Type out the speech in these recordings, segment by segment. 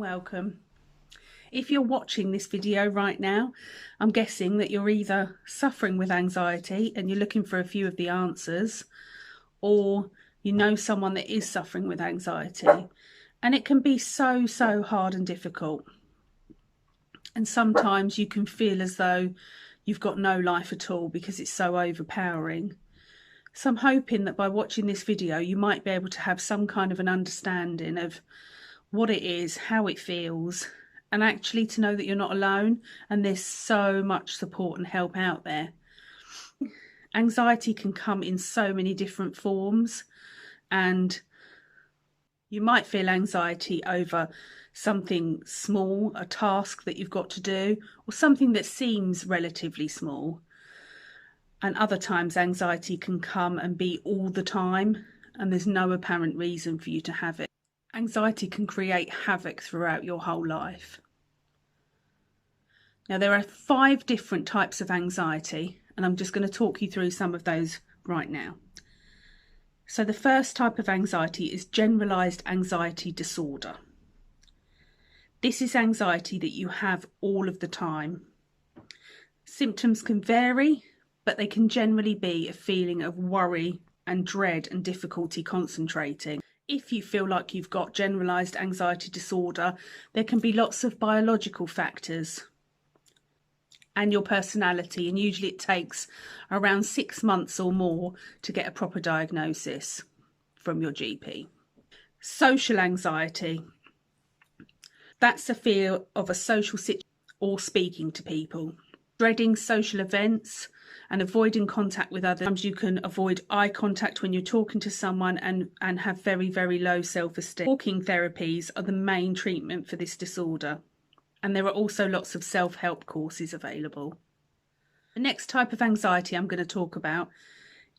welcome. If you're watching this video right now, I'm guessing that you're either suffering with anxiety and you're looking for a few of the answers, or you know someone that is suffering with anxiety. And it can be so hard and difficult. And sometimes you can feel as though you've got no life at all because it's so overpowering. So I'm hoping that by watching this video, you might be able to have some kind of an understanding of what it is, how it feels, and actually to know that you're not alone and there's so much support and help out there. Anxiety can come in so many different forms, and you might feel anxiety over something small, a task that you've got to do, or something that seems relatively small. And other times anxiety can come and be all the time, and there's no apparent reason for you to have it. Anxiety can create havoc throughout your whole life. Now, there are 5 different types of anxiety, and I'm just going to talk you through some of those right now. So the first type of anxiety is generalized anxiety disorder. This is anxiety that you have all of the time. Symptoms can vary, but they can generally be a feeling of worry and dread and difficulty concentrating. If you feel like you've got generalized anxiety disorder, there can be lots of biological factors and your personality, and usually it takes around 6 months or more to get a proper diagnosis from your GP. Social anxiety. That's a fear of a social situation or speaking to people. Dreading social events and avoiding contact with others. Sometimes you can avoid eye contact when you're talking to someone and have very low self-esteem. Talking therapies are the main treatment for this disorder, and there are also lots of self-help courses available. The next type of anxiety I'm going to talk about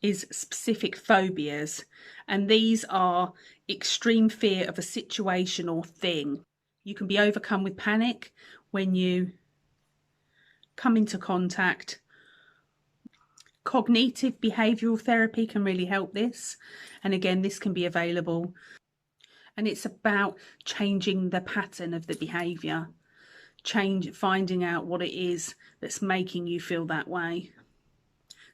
is specific phobias, and these are extreme fear of a situation or thing. You can be overcome with panic when you come into contact. Cognitive behavioural therapy can really help this, and again this can be available, and it's about changing the pattern of the behaviour, finding out what it is that's making you feel that way.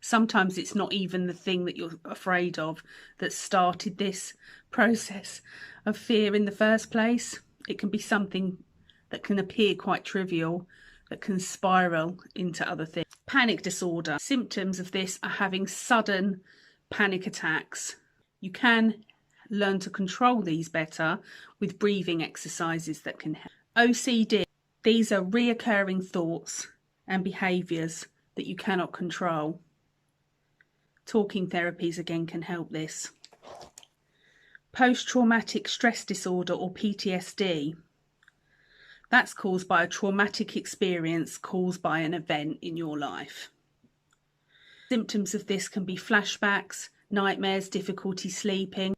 Sometimes it's not even the thing that you're afraid of that started this process of fear in the first place. It can be something that can appear quite trivial that can spiral into other things. Panic disorder. Symptoms of this are having sudden panic attacks. You can learn to control these better with breathing exercises that can help. OCD. These are reoccurring thoughts and behaviours that you cannot control. Talking therapies again can help this. Post-traumatic stress disorder or PTSD. That's caused by a traumatic experience caused by an event in your life. Symptoms of this can be flashbacks, nightmares, difficulty sleeping.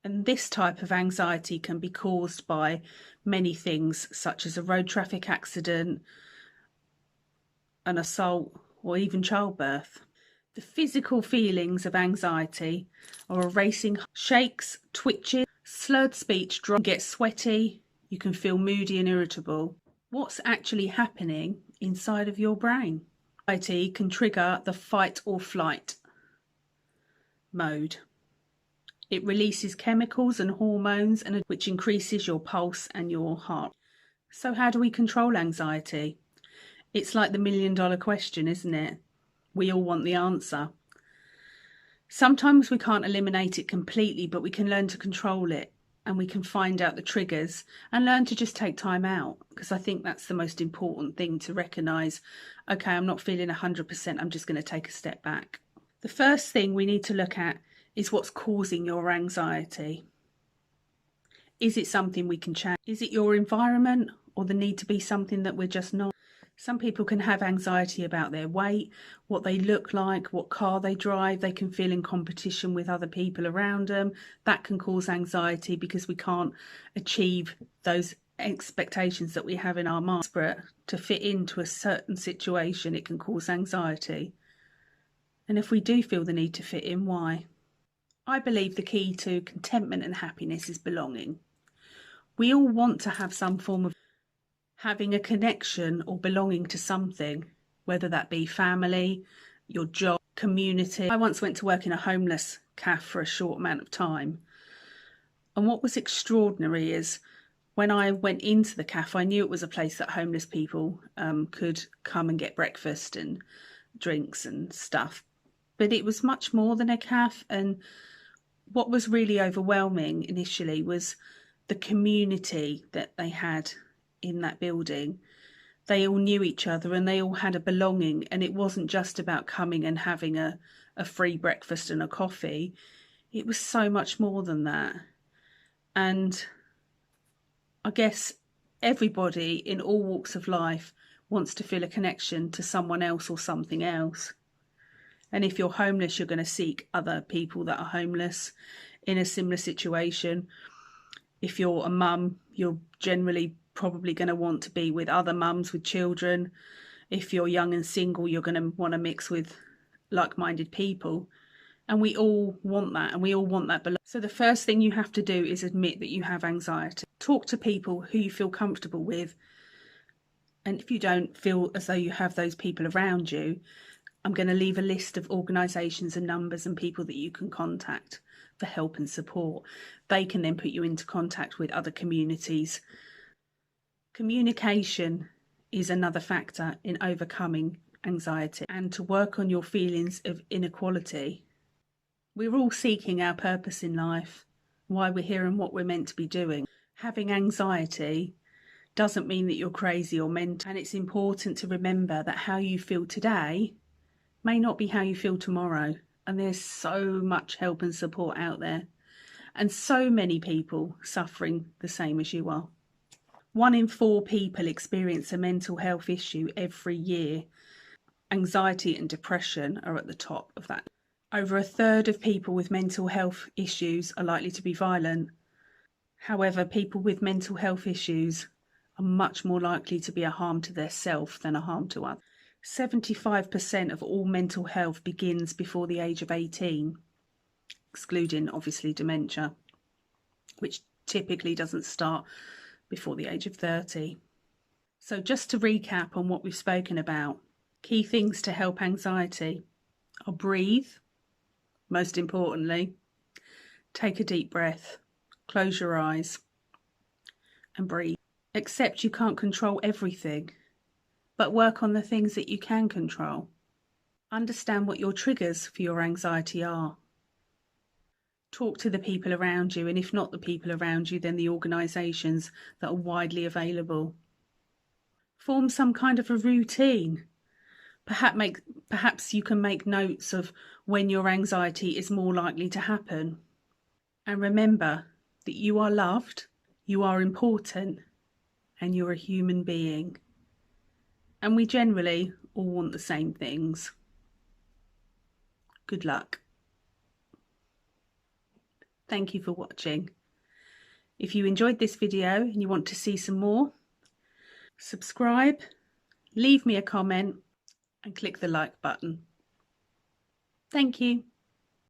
And this type of anxiety can be caused by many things, such as a road traffic accident, an assault, or even childbirth. The physical feelings of anxiety are a racing, shakes, twitches, slurred speech, get sweaty. You can feel moody and irritable. What's actually happening inside of your brain? Anxiety can trigger the fight or flight mode. It releases chemicals and hormones, which increases your pulse and your heart. So how do we control anxiety? It's like the $1 million question, isn't it? We all want the answer. Sometimes we can't eliminate it completely, but we can learn to control it. And we can find out the triggers and learn to just take time out, because I think that's the most important thing, to recognise, okay, I'm not feeling 100%, I'm just going to take a step back. The first thing we need to look at is what's causing your anxiety. Is it something we can change? Is it your environment, or the need to be something that we're just not? Some people can have anxiety about their weight, what they look like, what car they drive. They can feel in competition with other people around them. That can cause anxiety because we can't achieve those expectations that we have in our mind. Desperate to fit into a certain situation, it can cause anxiety. And if we do feel the need to fit in, why? I believe the key to contentment and happiness is belonging. We all want to have some form of having a connection or belonging to something, whether that be family, your job, community. I once went to work in a homeless cafe for a short amount of time. And what was extraordinary is when I went into the cafe, I knew it was a place that homeless people could come and get breakfast and drinks and stuff. But it was much more than a cafe. And what was really overwhelming initially was the community that they had in that building. They all knew each other and they all had a belonging, and it wasn't just about coming and having a free breakfast and a coffee. It was so much more than that. And I guess everybody in all walks of life wants to feel a connection to someone else or something else. And if you're homeless, you're going to seek other people that are homeless in a similar situation. If you're a mum, you're generally probably going to want to be with other mums with children. If you're young and single, you're going to want to mix with like-minded people. And we all want that, and we all want that belonging. So the first thing you have to do is admit that you have anxiety. Talk to people who you feel comfortable with. And if you don't feel as though you have those people around you, I'm going to leave a list of organisations and numbers and people that you can contact for help and support. They can then put you into contact with other communities. Communication is another factor in overcoming anxiety, and to work on your feelings of inequality. We're all seeking our purpose in life, why we're here and what we're meant to be doing. Having anxiety doesn't mean that you're crazy or mental, and it's important to remember that how you feel today may not be how you feel tomorrow. And there's so much help and support out there, and so many people suffering the same as you are. 1 in 4 people experience a mental health issue every year. Anxiety and depression are at the top of that. Over 1/3 of people with mental health issues are likely to be violent. However, people with mental health issues are much more likely to be a harm to their self than a harm to others. 75% of all mental health begins before the age of 18, excluding obviously dementia, which typically doesn't start before the age of 30. So just to recap on what we've spoken about, key things to help anxiety are breathe, most importantly, take a deep breath, close your eyes and breathe. Accept you can't control everything, but work on the things that you can control. Understand what your triggers for your anxiety are. Talk to the people around you, and if not the people around you, then the organisations that are widely available. Form some kind of a routine. Perhaps you can make notes of when your anxiety is more likely to happen. And remember that you are loved, you are important, and you're a human being. And we generally all want the same things. Good luck. Thank you for watching. If you enjoyed this video and you want to see some more, subscribe, leave me a comment and click the like button. Thank you.